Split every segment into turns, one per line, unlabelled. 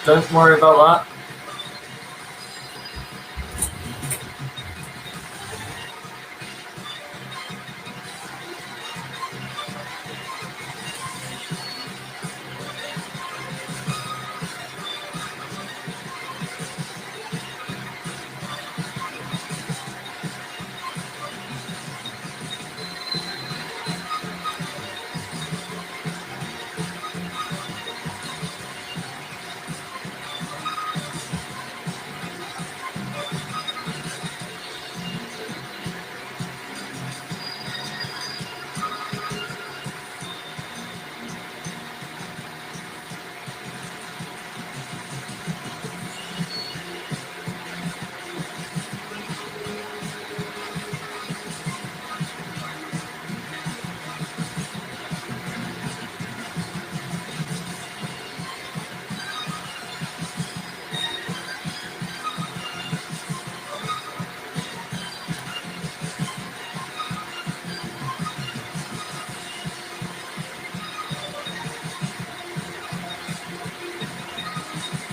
Don't worry about that.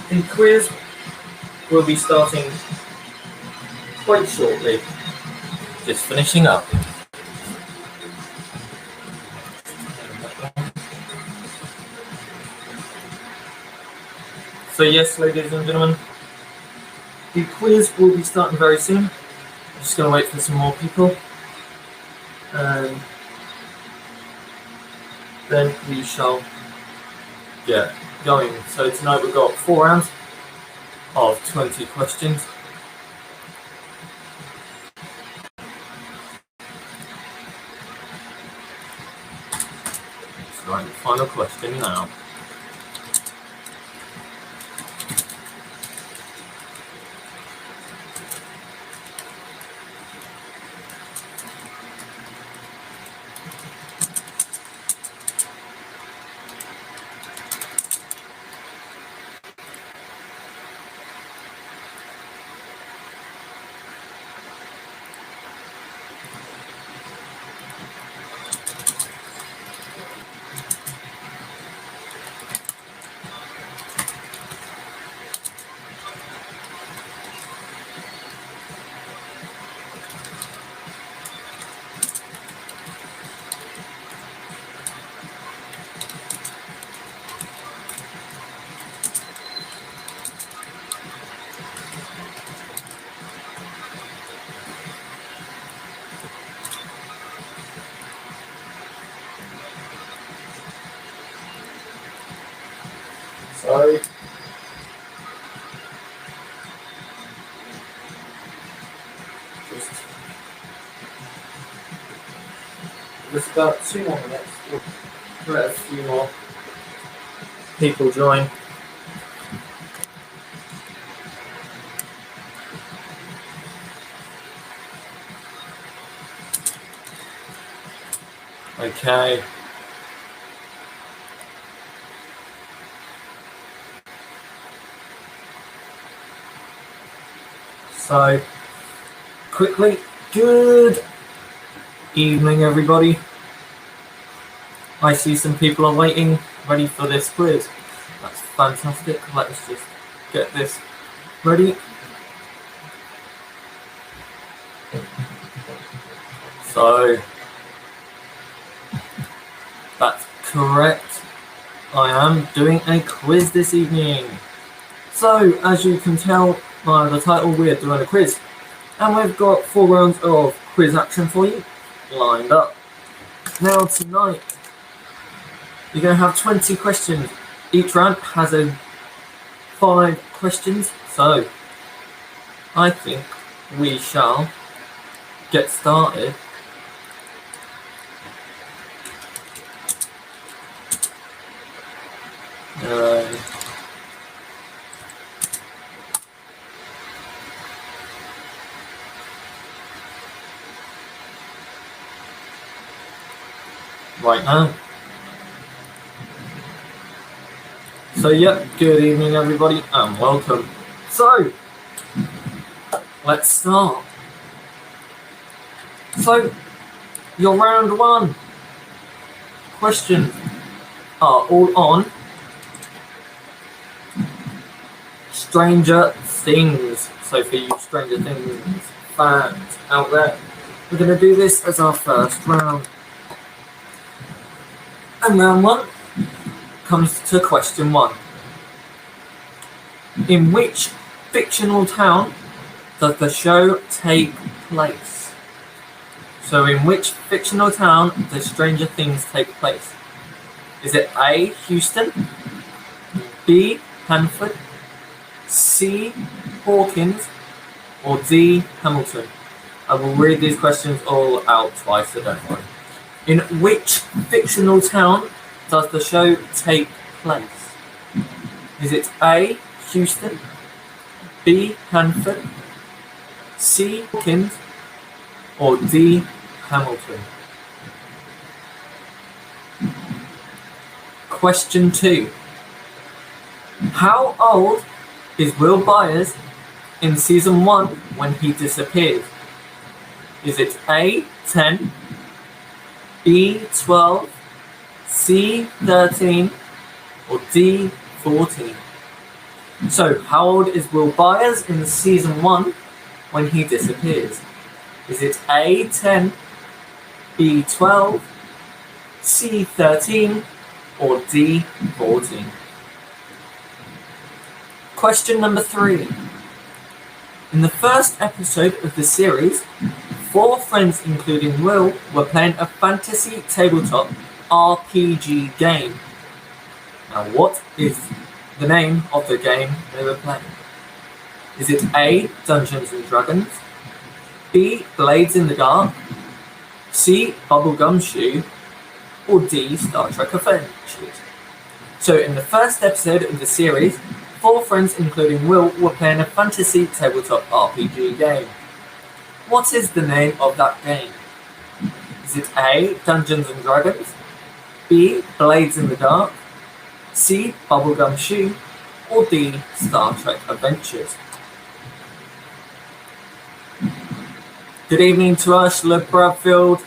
The quiz will be starting quite shortly. Just finishing up. So yes, ladies and gentlemen, the quiz will be starting very soon. I'm just going to wait for some more people. And then we shall get going. So tonight we've got 4 rounds of 20 questions. Let's write the final question now. Sorry. Just about 2 more minutes. We'll let a few more people join. Okay. So, quickly, good evening, everybody. I see some people are waiting, ready for this quiz. That's fantastic. Let's just get this ready. So, that's correct. I am doing a quiz this evening. So, as you can tell by the title, we're doing a quiz. And we've got 4 rounds of quiz action for you lined up. Now tonight, you're going to have 20 questions. Each round has 5 questions. So, I think we shall get started. Right now. So yeah, good evening everybody and welcome. So, let's start. So, your round 1 questions are all on Stranger Things. So for you Stranger Things fans out there, we're going to do this as our first round. And round one comes to question one. In which fictional town does the show take place? So in which fictional town does Stranger Things take place? Is it A, Houston, B, Hanford, C, Hawkins, or D, Hamilton? I will read these questions all out twice, so don't worry. In which fictional town does the show take place? Is it A, Houston, B, Hanford, C, Hawkins, or D, Hamilton? Question 2. How old is Will Byers in season 1 when he disappeared? Is it A, 10, B, 12, C, 13, or D, 14? So, how old is Will Byers in season 1 when he disappears? Is it A, 10, B, 12, C, 13, or D, 14? Question number 3. In the first episode of the series, 4 friends, including Will, were playing a fantasy tabletop RPG game. Now, what is the name of the game they were playing? Is it A, Dungeons and Dragons, B, Blades in the Dark, C, Bubblegum Shoe, or D, Star Trek Adventures? So in the first episode of the series, 4 friends, including Will, were playing a fantasy tabletop RPG game. What is the name of that game? Is it A, Dungeons and Dragons, B, Blades in the Dark, C, Bubblegum Shoe, or D, Star Trek Adventures? Good evening to Ursula Bradfield.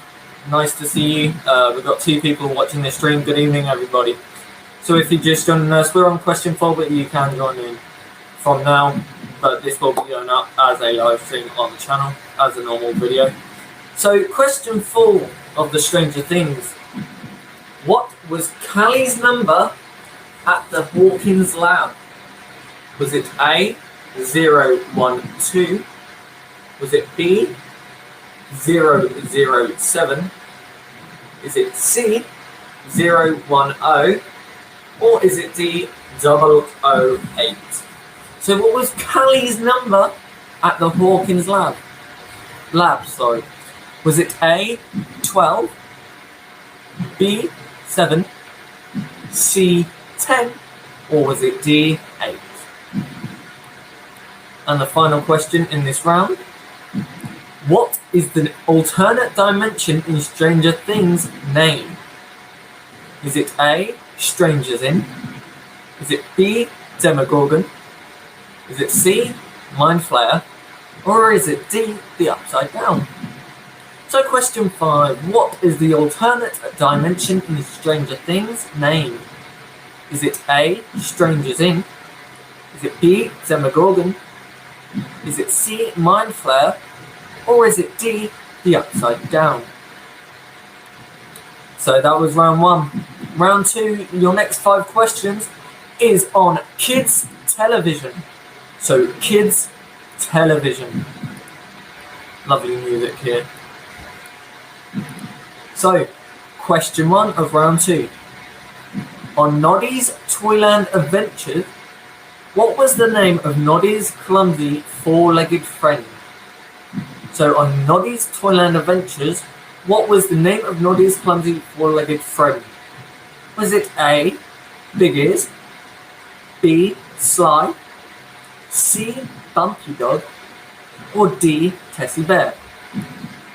Nice to see you. We've got 2 people watching this stream. Good evening, everybody. So if you just joined us, we're on question 4, but you can join in from now. But this will be going up as a live stream on the channel, as a normal video. So question 4 of the Stranger Things. What was Callie's number at the Hawkins lab? Was it A, 012? Was it B, 007? Is it C, 010? Or is it D, 008? So what was Callie's number at the Hawkins lab? Was it A, 12, B, 7, C, 10, or was it D, 8? And the final question in this round. What is the alternate dimension in Stranger Things name? Is it A, Strangers In? Is it B, Demogorgon? Is it C, Mind Flayer? Or is it D, the Upside Down? So question 5. What is the alternate dimension in Stranger Things name? Is it A, Strangers In? Is it B, Demogorgon? Is it C, Mind Flayer? Or is it D, the Upside Down? So that was round 1. Round 2, your next 5 questions is on kids television. So kids television. Lovely music here. So, question 1 of round 2. On Noddy's Toyland Adventures, what was the name of Noddy's clumsy 4-legged friend? So on Noddy's Toyland Adventures, what was the name of Noddy's clumsy 4-legged friend? Was it A, Big Ears, B, Sly, C, Bumpy Dog, or D, Tessie Bear?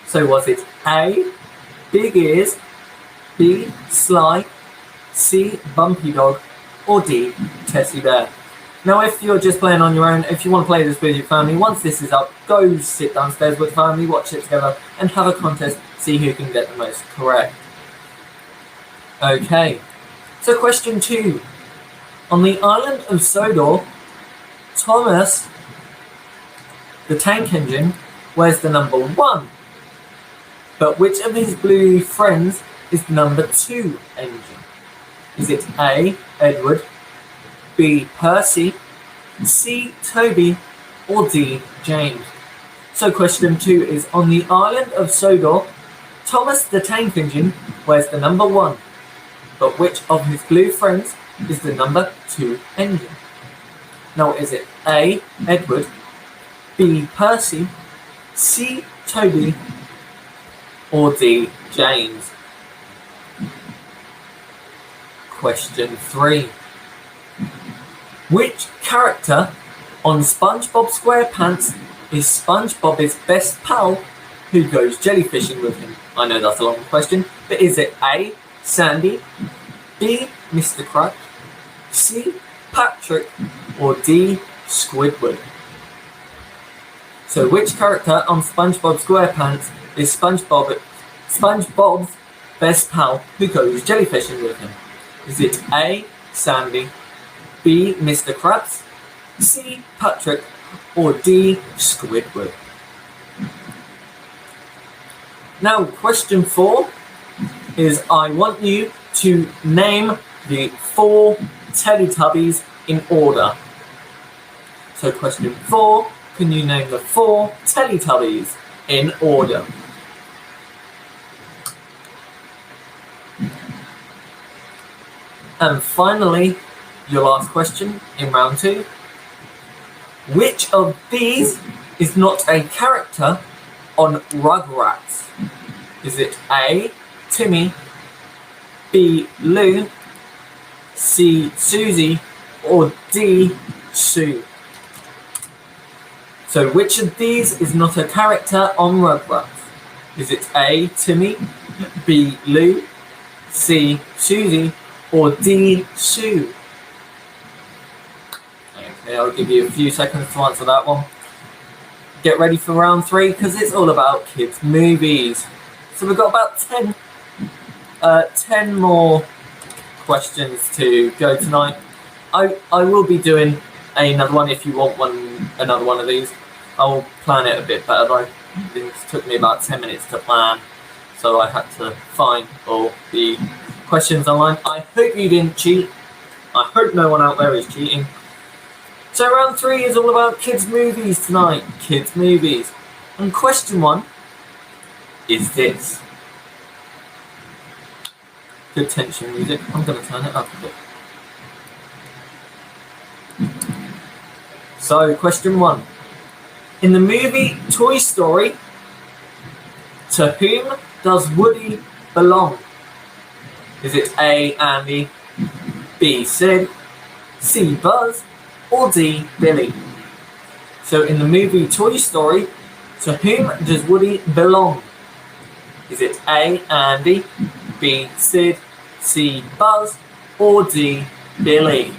So was it A, Big Ears, B, Sly, C, Bumpy Dog, or D, Tessie Bear? Now, if you're just playing on your own, if you want to play this with your family, once this is up, go sit downstairs with family, watch it together, and have a contest, see who can get the most correct. Okay, so question 2. On the island of Sodor, Thomas the Tank Engine wears the number 1, but which of his blue friends is the number 2 engine? Is it A, Edward, B, Percy, C, Toby, or D, James? So question 2 is, on the island of Sodor, Thomas the Tank Engine wears the number 1, but which of his blue friends is the number 2 engine? Now, is it A, Edward, B, Percy, C, Toby, or D, James? Question 3. Which character on SpongeBob SquarePants is SpongeBob's best pal who goes jellyfishing with him? I know that's a long question, but is it A, Sandy, B, Mr. Krabs, C, Patrick, or D, Squidward? So which character on SpongeBob SquarePants is SpongeBob's best pal who goes jellyfishing with him? Is it A, Sandy, B, Mr. Krabs, C, Patrick, or D, Squidward? Now, question 4 is, I want you to name the 4 Teletubbies in order. So question 4, can you name the 4 Teletubbies in order? And finally, your last question in round 2. Which of these is not a character on Rugrats? Is it A, Timmy, B, Lou, C, Susie, or D, Sue? So which of these is not a character on Rugrats? Is it A, Timmy, B, Lou, C, Susie, or D, Sue? Okay, I'll give you a few seconds to answer that one. Get ready for round 3 because it's all about kids' movies. So we've got about 10 more questions to go tonight. I will be doing another one if you want another one of these. I will plan it a bit better though. It took me about 10 minutes to plan, so I had to find all the questions online. I hope you didn't cheat. I hope no one out there is cheating. So round 3 is all about kids' movies tonight. Kids' movies. And question 1 is this. Good tension music. I'm going to turn it up a bit. So question 1. In the movie Toy Story, to whom does Woody belong? Is it A, Andy, B, Sid, C, Buzz, or D, Billy? So in the movie Toy Story, to whom does Woody belong? Is it A, Andy, B, Sid, C, Buzz, or D, Billy?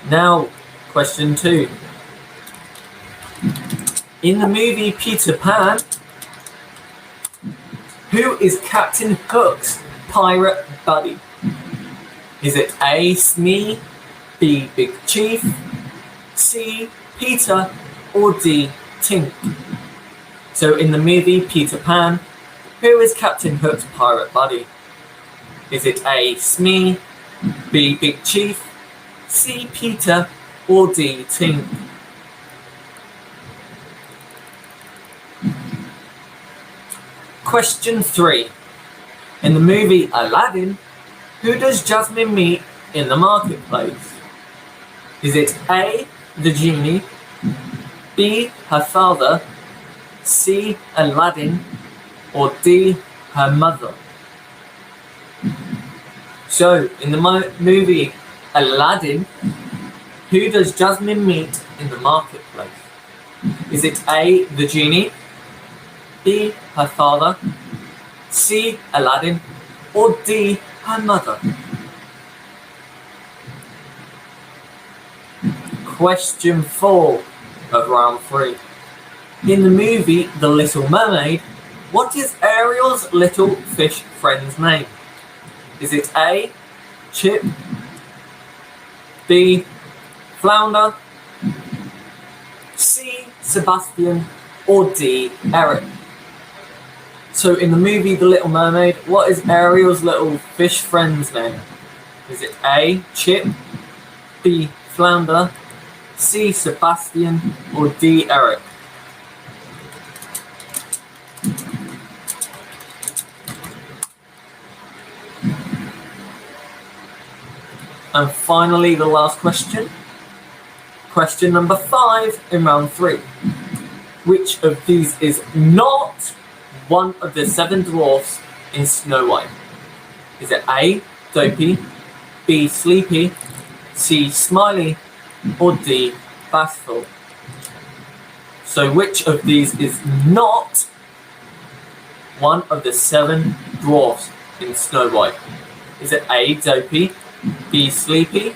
Now, question 2. In the movie Peter Pan, who is Captain Hook's pirate buddy? Is it A, Smee, B, Big Chief, C, Peter, or D, Tink? So in the movie Peter Pan, who is Captain Hook's pirate buddy? Is it A, Smee, B, Big Chief, C, Peter, or D, Tink? Question 3. In the movie Aladdin, who does Jasmine meet in the marketplace? Is it A, the genie, B, her father, C, Aladdin, or D, her mother? So, in the movie Aladdin, who does Jasmine meet in the marketplace? Is it A, the genie, B, her father, C, Aladdin, or D, her mother? Question 4 of round 3. In the movie The Little Mermaid, what is Ariel's little fish friend's name? Is it A, Chip, B. Flounder, C. Sebastian, or D. Eric? So in the movie The Little Mermaid, what is Ariel's little fish friend's name? Is it A. Chip, B. Flounder, C. Sebastian, or D. Eric? And finally, the last question. Question number 5 in round 3. Which of these is not one of the 7 dwarfs in Snow White? Is it A. Dopey, B. Sleepy, C. Smiley, or D. Bashful? So which of these is not one of the 7 dwarfs in Snow White? Is it A. Dopey, B. Sleepy,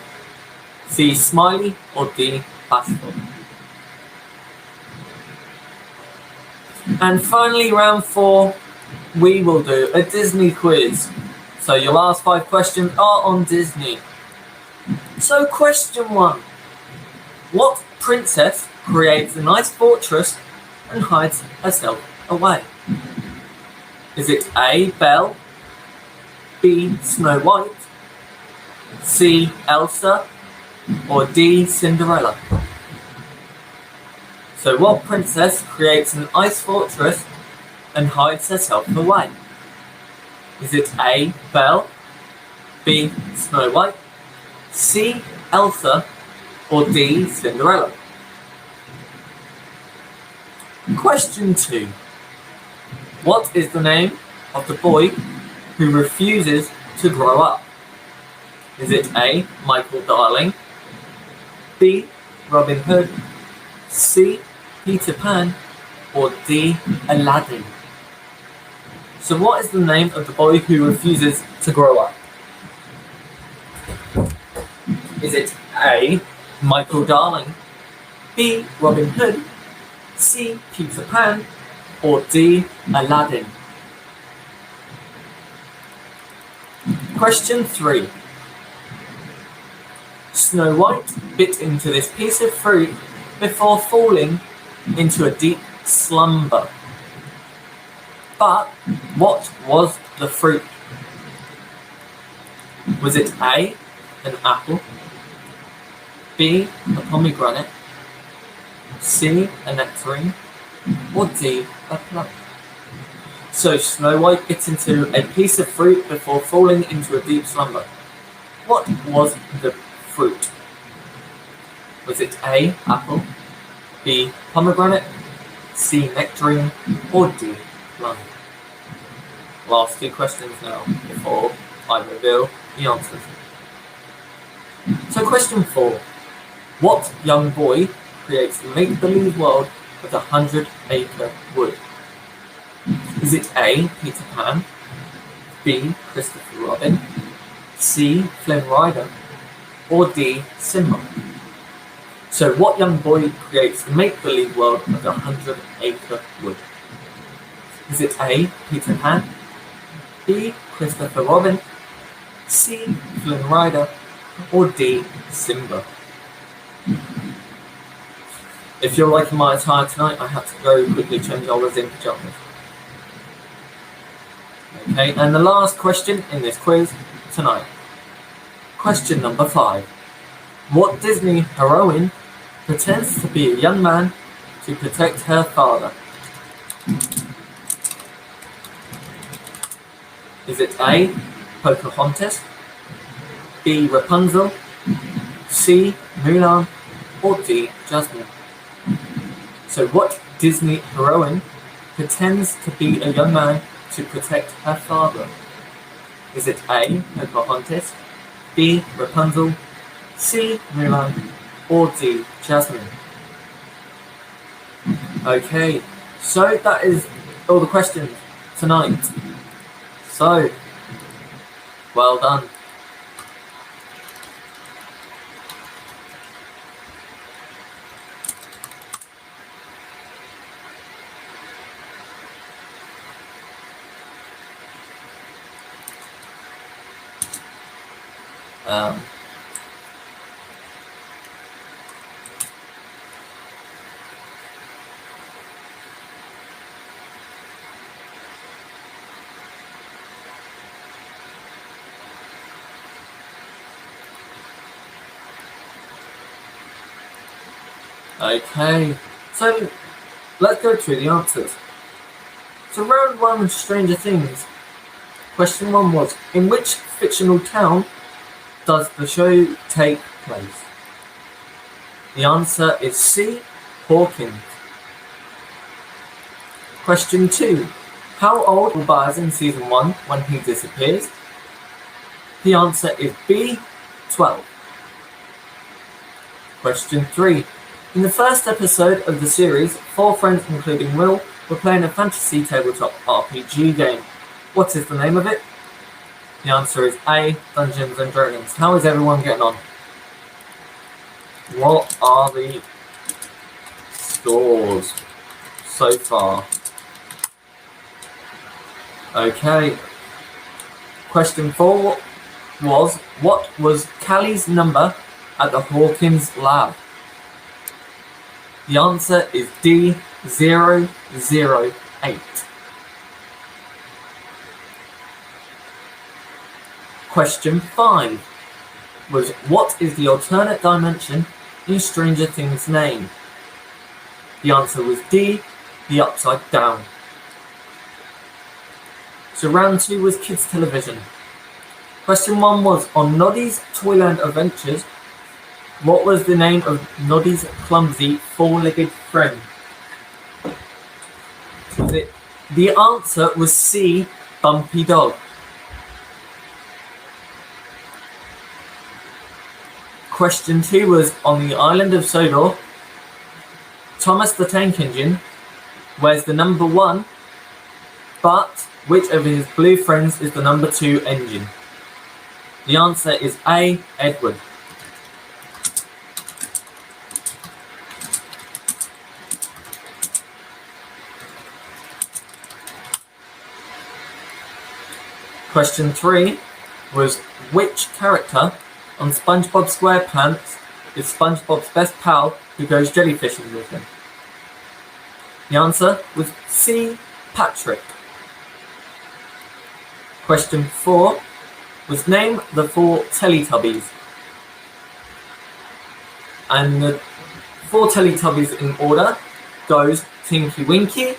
C. Smiley, or D. Bashful? And finally, round 4, we will do a Disney quiz. So your last 5 questions are on Disney. So question 1. What princess creates an ice fortress and hides herself away? Is it A. Belle, B. Snow White, C. Elsa, or D. Cinderella? So what princess creates an ice fortress and hides herself away? Is it A. Belle, B. Snow White, C. Elsa, or D. Cinderella? Question 2. What is the name of the boy who refuses to grow up? Is it A. Michael Darling, B. Robin Hood, C. Peter Pan, or D. Aladdin? So what is the name of the boy who refuses to grow up? Is it A. Michael Darling, B. Robin Hood, C. Peter Pan, or D. Aladdin? Question 3. Snow White bit into this piece of fruit before falling into a deep slumber. But what was the fruit? Was it A. an apple, B. a pomegranate, C. a nectarine, or D. a plum? So Snow White bit into a piece of fruit before falling into a deep slumber. What was the fruit? Was it A. apple, B. pomegranate, C. nectarine, or D. plum? Last 2 questions now before I reveal the answers. So question 4. What young boy creates the make-believe world of the 100-acre wood? Is it A. Peter Pan, B. Christopher Robin, C. Flynn Rider, or D. Simba? So what young boy creates the make-believe world of the 100-acre wood? Is it A. Peter Pan, B. Christopher Robin, C. Flynn Rider, or D. Simba? If you're liking my attire tonight, I have to go quickly change Ola's in pajamas. Okay, and the last question in this quiz tonight. Question number 5. What Disney heroine pretends to be a young man to protect her father? Is it A. Pocahontas, B. Rapunzel, C. Mulan, or D. Jasmine? So what Disney heroine pretends to be a young man to protect her father? Is it A. Pocahontas, B. Rapunzel, C. Mulan, or D. Jasmine? Okay, so that is all the questions tonight. So, well done. Okay, so let's go through the answers. So round 1 of Stranger Things. Question 1 was, in which fictional town does the show take place? The answer is C, Hawkins. Question 2. How old was Buzz in season 1 when he disappears? The answer is B, 12. Question 3. In the first episode of the series, 4 friends, including Will, were playing a fantasy tabletop RPG game. What is the name of it? The answer is A, Dungeons and Dragons. How is everyone getting on? What are the scores so far? Okay. Question 4 was, what was Callie's number at the Hawkins lab? The answer is D, 008. Question 5 was, what is the alternate dimension in Stranger Things' name? The answer was D, the Upside Down. So round 2 was kids television. Question 1 was, on Noddy's Toyland Adventures, what was the name of Noddy's clumsy four-legged friend? The answer was C, Bumpy Dog. Question 2 was, on the island of Sodor, Thomas the Tank Engine wears the number 1, but which of his blue friends is the number 2 engine? The answer is A, Edward. Question 3 was, which character on SpongeBob SquarePants is SpongeBob's best pal who goes jellyfishing with him? The answer was C, Patrick. Question 4 was, name the 4 Teletubbies. And the 4 Teletubbies in order goes Tinky Winky,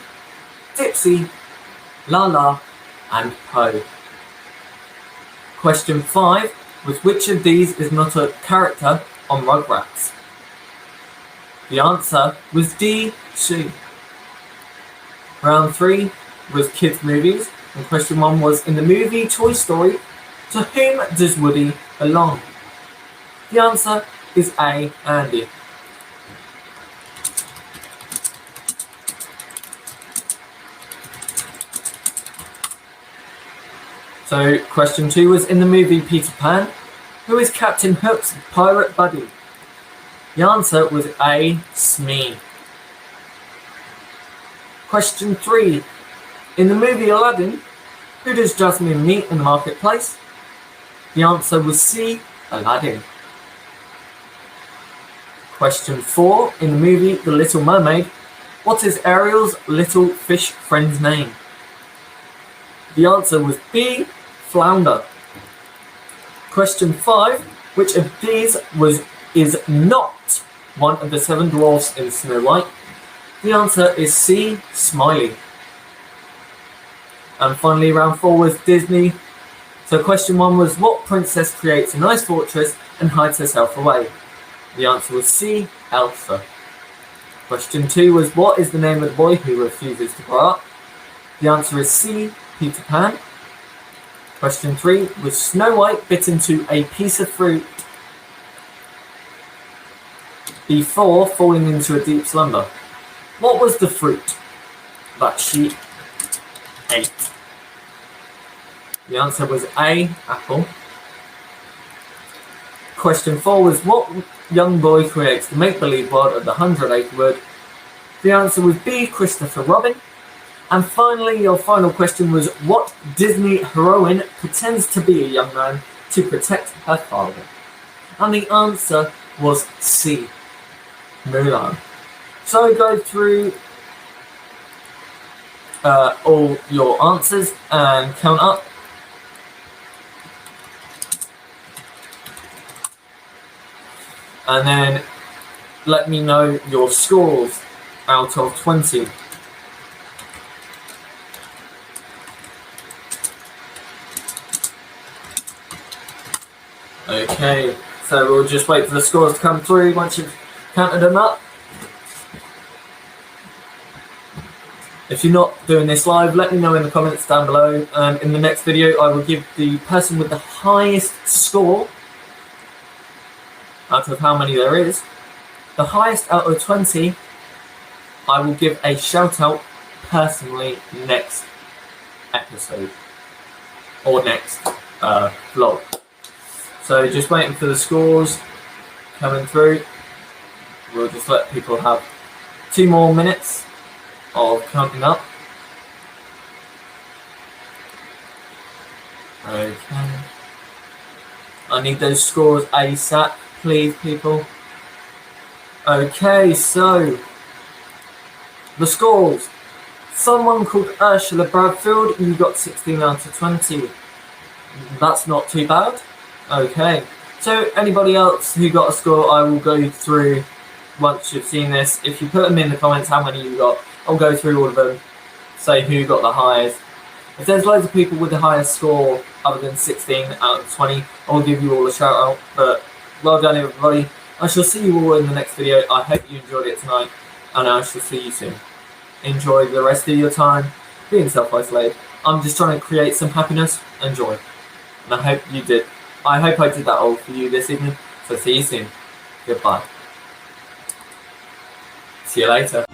Dipsy, Lala, and Po. Question 5 was, which of these is not a character on Rugrats? The answer was D, Sue. Round 3 was kids movies, and question 1 was, in the movie Toy Story, to whom does Woody belong? The answer is A, Andy. So question 2 was, in the movie Peter Pan, who is Captain Hook's pirate buddy? The answer was A, Smee. Question 3. In the movie Aladdin, who does Jasmine meet in the marketplace? The answer was C, Aladdin. Question 4. In the movie The Little Mermaid, what is Ariel's little fish friend's name? The answer was B, Flounder. Question 5. Which of these is not one of the 7 dwarfs in Snow White? The answer is C, Smiley. And finally, round 4 was Disney. So question 1 was, what princess creates a nice fortress and hides herself away? The answer was C, Elsa. Question 2 was, what is the name of the boy who refuses to grow up? The answer is C, Peter Pan. Question 3 was, Snow White bit into a piece of fruit before falling into a deep slumber. What was the fruit that she ate? The answer was A, apple. Question 4 was, what young boy creates the make-believe world of the 100-Acre Wood? The answer was B, Christopher Robin. And finally, your final question was, what Disney heroine pretends to be a young man to protect her father? And the answer was C, Mulan. So go through all your answers and count up. And then let me know your scores out of 20. Okay, so we'll just wait for the scores to come through once you've counted them up. If you're not doing this live, let me know in the comments down below. In the next video, I will give the person with the highest score, out of how many there is, the highest out of 20, I will give a shout out personally next episode, or next vlog. So just waiting for the scores coming through. We'll just let people have 2 more minutes of counting up. Okay. I need those scores ASAP, please, people. Okay, so the scores. Someone called Ursula Bradfield, you got 16 out of 20. That's not too bad. Okay. So anybody else who got a score, I will go through once you've seen this. If you put them in the comments how many you got, I'll go through all of them, say who got the highest. If there's loads of people with the highest score other than 16 out of 20, I'll give you all a shout out. But well done everybody. I shall see you all in the next video. I hope you enjoyed it tonight, and I shall see you soon. Enjoy the rest of your time being self-isolated. I'm just trying to create some happiness and joy, and I hope you did. I hope I did that all for you this evening. So see you soon. Goodbye. See you later.